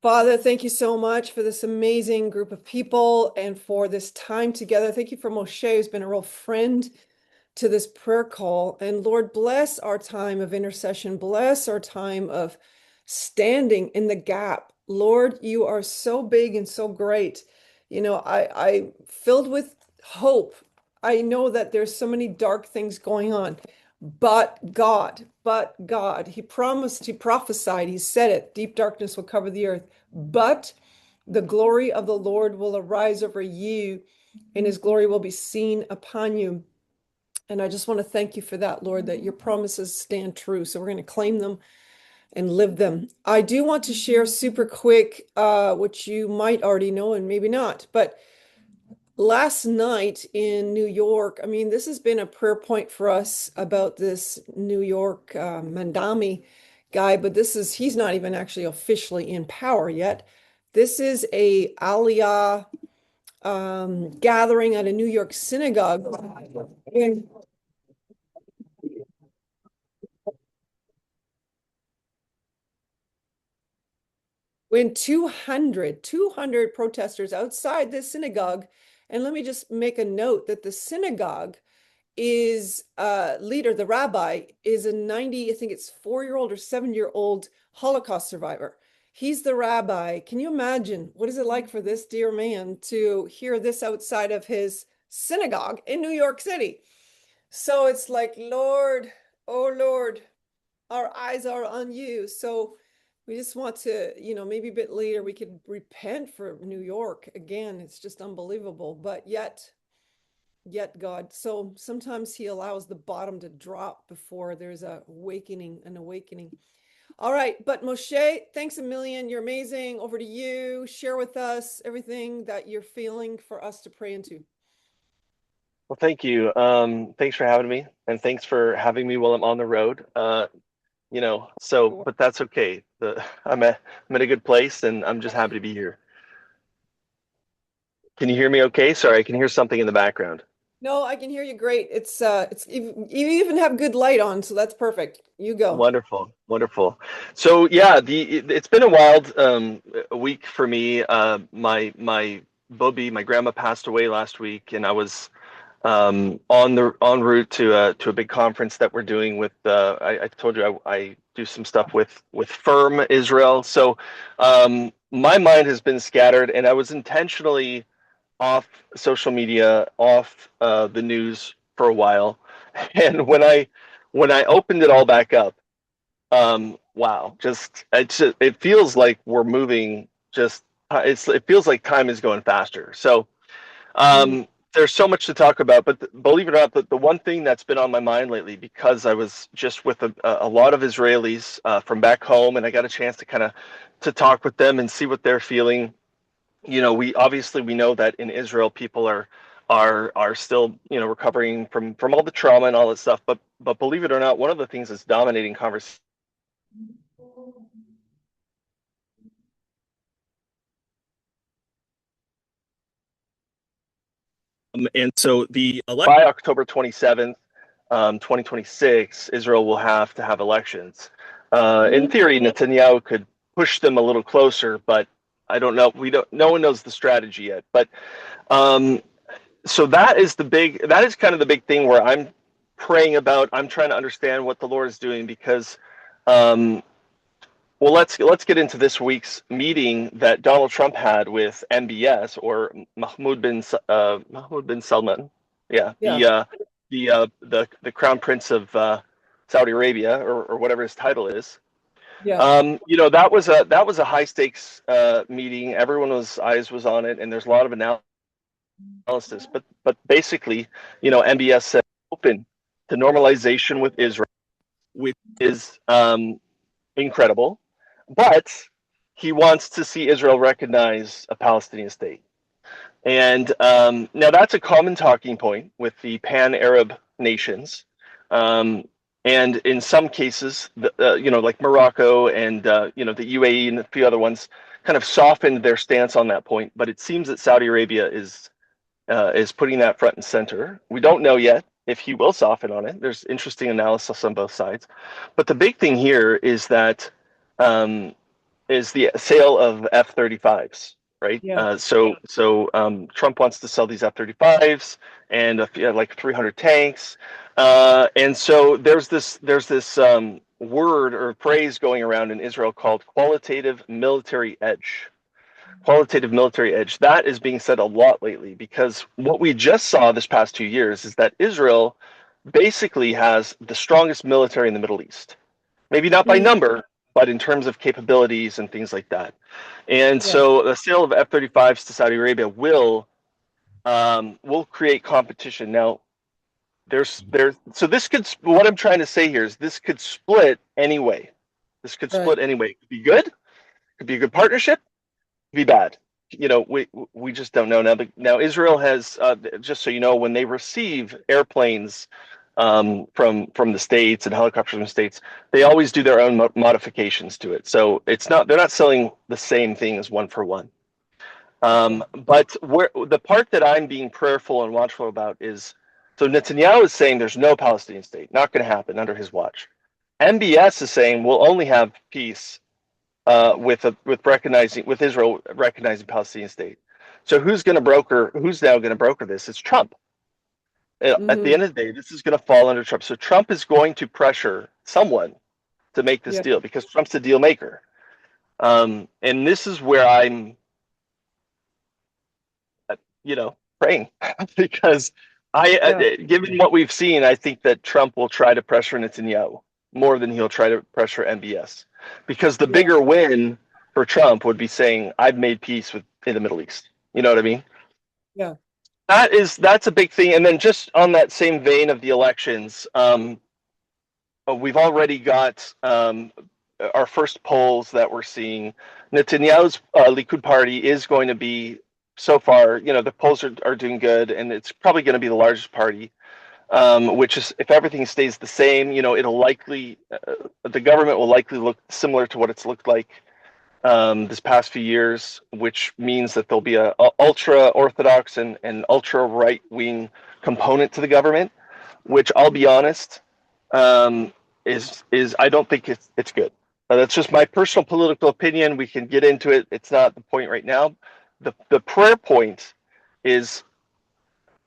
Father, thank you so much for this amazing group of people and for this time together. Thank you for Moshe, who's been a real friend to this prayer call. And Lord, bless our time of intercession. Bless our time of standing in the gap. Lord, you are so big and so great. I filled with hope. I know that there's so many dark things going on, but God, he promised, he prophesied, he said it, deep darkness will cover the earth, but the glory of the Lord will arise over you and his glory will be seen upon you. And I just want to thank you for that, Lord, that your promises stand true. So we're going to claim them and live them. I do want to share super quick, which you might already know and maybe not, but last night in New York, I mean, this has been a prayer point for us about this New York Mandami guy, but he's not even actually officially in power yet. This is a Aliyah gathering at a New York synagogue. And when 200 protesters outside this synagogue, and let me just make a note that the synagogue is leader, the rabbi, is a 90, I think it's 4-year-old or 7-year-old Holocaust survivor. He's the rabbi. Can you imagine what is it like for this dear man to hear this outside of his synagogue in New York City? So it's like, Lord, oh Lord, our eyes are on you. So we just want to, maybe a bit later we could repent for New York again. It's just unbelievable. But yet God. So sometimes he allows the bottom to drop before there's an awakening. All right, but Moshe, thanks a million. You're amazing. Over to you. Share with us everything that you're feeling for us to pray into. Well, thank you. Thanks for having me, and thanks for having me while I'm on the road. Sure. But that's okay. I'm at a good place, and I'm just happy to be here. Can you hear me okay? Sorry, I can hear something in the background. No, I can hear you great. You even have good light on, so that's perfect. You go. Wonderful, wonderful. So yeah, it's been a wild week for me. My Bobby, my grandma passed away last week, and I was the en route to a big conference that we're doing with I told you I do some stuff with Firm Israel. So my mind has been scattered, and I was intentionally off social media, off the news for a while. And when I opened it all back up, wow, it feels like we're moving. It feels like time is going faster. So Mm. there's so much to talk about, but believe it or not, the one thing that's been on my mind lately, because I was just with a lot of Israelis from back home, and I got a chance to kind of to talk with them and see what they're feeling. We know that in Israel people are still recovering from all the trauma and all that stuff. But believe it or not, one of the things that's dominating conversation, and so by October 27th, 2026, Israel will have to have elections. In theory, Netanyahu could push them a little closer, but I don't know. We don't. No one knows the strategy yet. But um, so that is kind of the big thing where I'm praying about. I'm trying to understand what the Lord is doing because um, well, let's get into this week's meeting that Donald Trump had with MBS, or Mahmoud bin Salman, yeah, Yeah. the Crown Prince of Saudi Arabia, or whatever his title is. Yeah. That was a high stakes meeting. Everyone's eyes was on it, and there's a lot of analysis. But basically, MBS said open to normalization with Israel, which is incredible, but he wants to see Israel recognize a Palestinian state. And now that's a common talking point with the pan-Arab nations. Um, and in some cases, like Morocco and the UAE and a few other ones, kind of softened their stance on that point. But it seems that Saudi Arabia is putting that front and center. We don't know yet if he will soften on it. There's interesting analysis on both sides. But the big thing here is that um, is the sale of F-35s, right? Yeah. Trump wants to sell these F-35s and like 300 tanks, and so there's this word or phrase going around in Israel called qualitative military edge. Qualitative military edge. That is being said a lot lately because what we just saw this past 2 years is that Israel basically has the strongest military in the Middle East. Maybe not by Mm, number, but in terms of capabilities and things like that. And yeah. so the sale of F-35s to Saudi Arabia will create competition. Now, there's so this could what I'm trying to say here is this could split anyway. This could split Right. anyway. It could be good. It could be a good partnership. It could be bad. We just don't know now. Now Israel has just so you know when they receive airplanes from the states and helicopters from the states, they always do their own modifications to it. So it's not they're not selling the same thing as one for one. Okay. But where the part that I'm being prayerful and watchful about is so Netanyahu is saying there's no Palestinian state, not going to happen under his watch. MBS is saying we'll only have peace with Israel recognizing Palestinian state. So who's going to broker? Who's now going to broker this? It's Trump. At the Hmm. end of the day, this is going to fall under Trump. So Trump is going to pressure someone to make this Yeah. deal because Trump's the deal maker. And this is where I'm praying because Yeah. given what we've seen, I think that Trump will try to pressure Netanyahu more than he'll try to pressure MBS, because the Yeah. bigger win for Trump would be saying I've made peace with in the Middle East. You know what I mean? Yeah. That's a big thing. And then just on that same vein of the elections, we've already got our first polls that we're seeing. Netanyahu's Likud party is going to be, so far, the polls are doing good, and it's probably going to be the largest party. Which is, if everything stays the same, it'll likely, the government will likely look similar to what it's looked like this past few years, which means that there'll be a ultra orthodox and ultra right wing component to the government, which I'll be honest, um, is I don't think it's good. That's just my personal political opinion. We can get into it. It's not the point right now. The prayer point is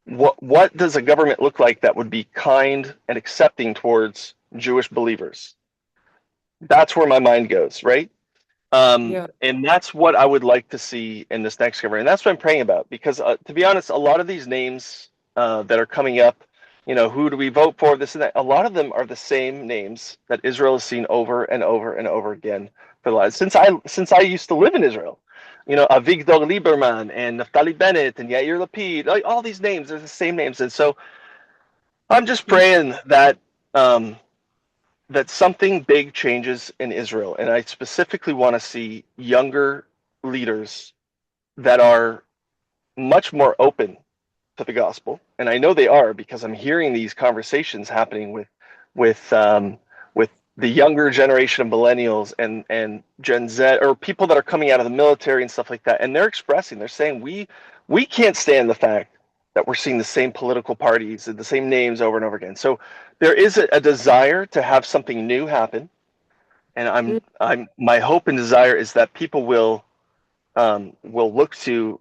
what does a government look like that would be kind and accepting towards Jewish believers? That's where my mind goes, right? Yeah. And that's what I would like to see in this next government. And that's what I'm praying about. Because to be honest, a lot of these names that are coming up, who do we vote for? This and that. A lot of them are the same names that Israel has seen over and over and over again for the last since I used to live in Israel. Avigdor Lieberman and Naftali Bennett and Yair Lapid, like all these names, they're the same names. And so I'm just Mhm. praying um, that something big changes in Israel. And I specifically want to see younger leaders that are much more open to the gospel. And I know they are because I'm hearing these conversations happening with with the younger generation of millennials and Gen Z, or people that are coming out of the military and stuff like that. And they're saying we can't stand the fact that we're seeing the same political parties and the same names over and over again. So there is a desire to have something new happen, and Mm, I'm my hope and desire is that people will look to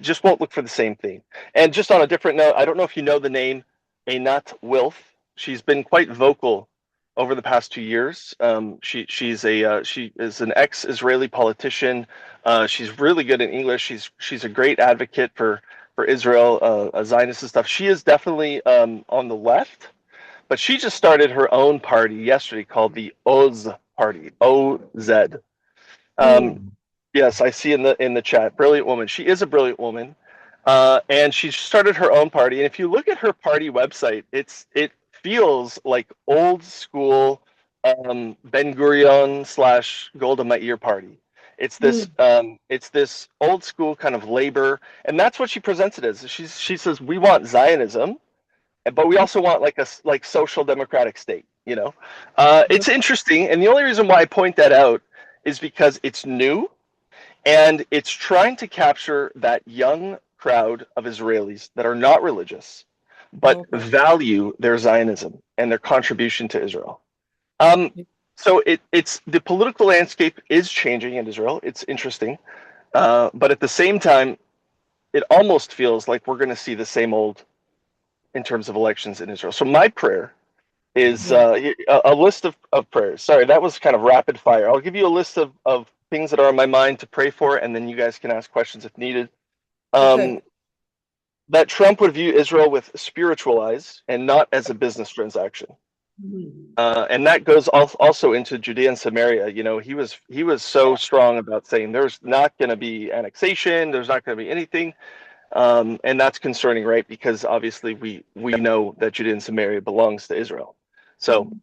just won't look for the same thing. And just on a different note, I don't know if you know the name Einat Wilf. She's been quite vocal over the past 2 years. She is an ex-Israeli politician. She's really good in English. She's a great advocate for Israel, Zionist and stuff. She is definitely on the left, but she just started her own party yesterday called the Oz Party, OZ. Um, mm, Yes, I see in the chat. Brilliant woman. She is a brilliant woman, and she started her own party. And if you look at her party website, it feels like old school Ben Gurion slash Golda Meir party. mm. It's this old school kind of labor, and that's what she presents it as. She says we want Zionism, but we also want like social democratic state. Yeah. It's interesting, and the only reason why I point that out is because it's new and it's trying to capture that young crowd of Israelis that are not religious, but Okay. value their Zionism and their contribution to Israel. Um, So it's the political landscape is changing in Israel. It's interesting, but at the same time, it almost feels like we're going to see the same old in terms of elections in Israel. So my prayer is Yeah. a list of prayers. Sorry, that was kind of rapid fire. I'll give you a list of things that are on my mind to pray for, and then you guys can ask questions if needed. Okay. Um, that Trump would view Israel with spiritual eyes and not as a business transaction. Mhm. And that goes also into Judea and Samaria. You know, he was so strong about saying there's not going to be annexation, there's not going to be anything, and that's concerning, right? Because obviously we know that Judea and Samaria belongs to Israel, so Mhm.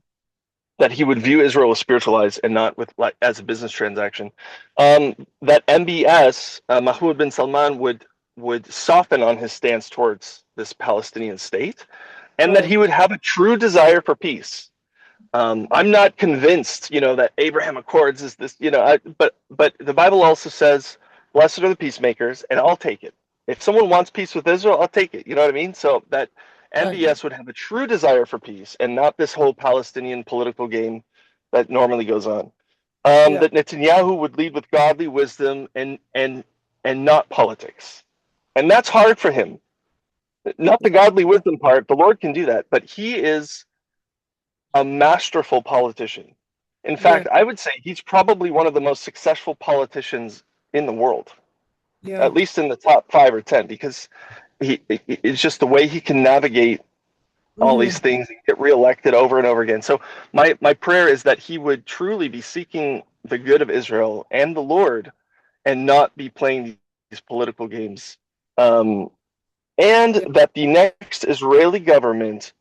that he would view Israel with spiritual eyes and not with like as a business transaction. That MBS Mahmoud bin Salman would soften on his stance towards this Palestinian state, and that Right. he would have a true desire for peace. I'm not convinced, that Abraham Accords is this, but the Bible also says, "Blessed are the peacemakers," and I'll take it. If someone wants peace with Israel, I'll take it. You know what I mean? So that Right. MBS would have a true desire for peace, and not this whole Palestinian political game that normally goes on. Yeah. That Netanyahu would lead with godly wisdom and not politics, and that's hard for him. Not the godly Yeah. wisdom part. The Lord can do that, but he is a masterful politician. In Yeah. fact, I would say he's probably one of the most successful politicians in the world, Yeah. at least in the top 5 or 10, because it's just the way he can navigate all these Hmm. things and get reelected over and over again. So my prayer is that he would truly be seeking the good of Israel and the Lord and not be playing these political games. Um, and Yeah. that the next Israeli government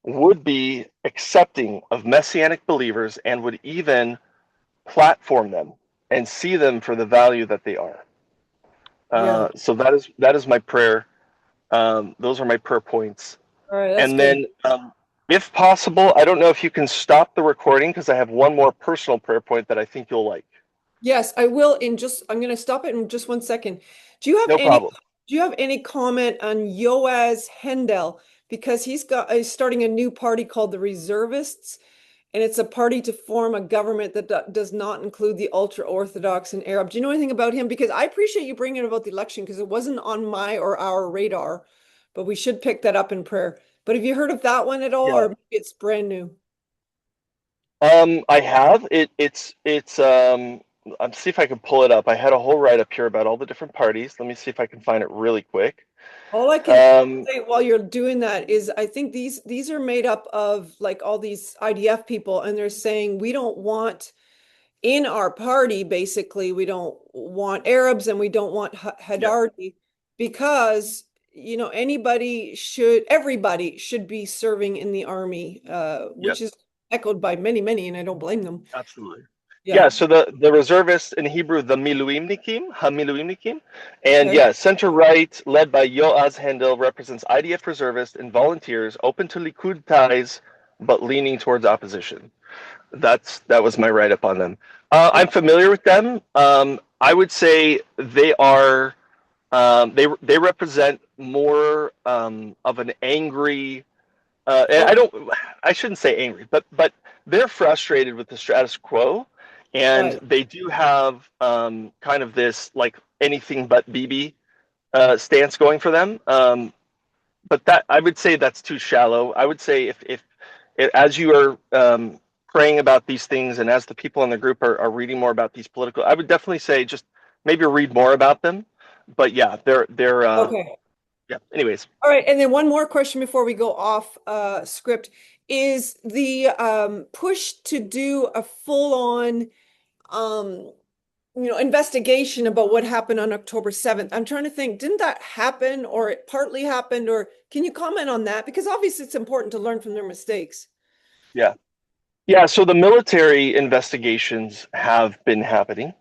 would be accepting of messianic believers and would even platform them and see them for the value that they are. Yeah. So that is my prayer. Those are my prayer points. All right. That's And good. then, if possible, I don't know if you can stop the recording because I have one more personal prayer point that I think you'll like. Yes, I will in just I'm going to stop it in just 1 second. Do you have No any problem. do you have any comment on Yoaz Hendel because he's starting a new party called the Reservists and it's a party to form a government that does not include the ultra Orthodox and Arab. Do you know anything about him? Because I appreciate you bringing it about the election because it wasn't on my or our radar, but we should pick that up in prayer. But have you heard of that one at all, Yeah. or maybe it's brand new? I have it. It's. I'll see if I can pull it up. I had a whole write up here about all the different parties. Let me see if I can find it really quick. All I can Um, say while you're doing that is I think these are made up of like all these IDF people, and they're saying we don't want in our party, basically, we don't want Arabs and we don't want yeah. Hadardi because everybody should be serving in the army, Yeah. which is echoed by many, many, and I don't blame them. Absolutely. Yeah. Yeah, so the reservists in Hebrew, the Miluimnikim, Ha-Miluimnikim, and Okay. yeah, center right, led by Yoaz Hendel, represents IDF reservists and volunteers, open to Likud ties, but leaning towards opposition. That was my write up on them. I'm familiar with them. I would say they are they represent more of an angry and Oh, I shouldn't say angry, but they're frustrated with the status quo, and right. they do have kind of this like anything but BB stance going for them. But that I would say that's too shallow. I would say if as you are praying about these things, and as the people in the group are reading more about these political, I would definitely say just maybe read more about them. But yeah, they're Okay. yeah. Anyways, All right, and then one more question before we go off script is the push to do a full-on um, investigation about what happened on October 7th. I'm trying to think, didn't that happen or it partly happened, or can you comment on that? Because obviously it's important to learn from their mistakes. yeah. Yeah, so the military investigations have been happening,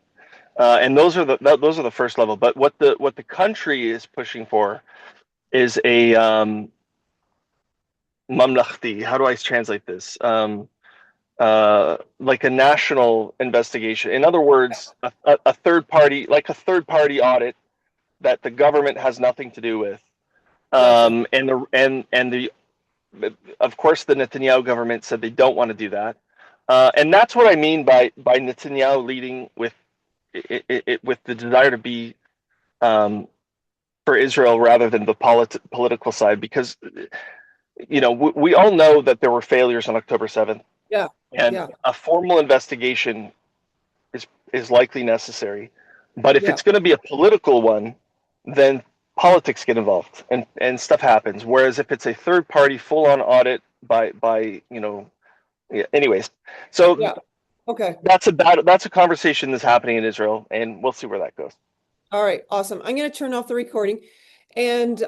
and those are the first level. But what the country is pushing for is a mamlachti. How do I translate this? Like a national investigation. In other words, a third party, like a third party audit that the government has nothing to do with. Gotcha. And the of course the Netanyahu government said they don't want to do that. And that's what I mean by Netanyahu leading with with the desire to be um, for Israel rather than the political side, because we all know that there were failures on October 7th, Yeah. and Yeah. a formal investigation is likely necessary. But if Yeah. it's going to be a political one, then politics get involved and stuff happens. Whereas if it's a third party full on audit by yeah, anyways, so Yeah. Okay. that's a conversation that's happening in Israel, and we'll see where that goes. All right. Awesome. I'm going to turn off the recording and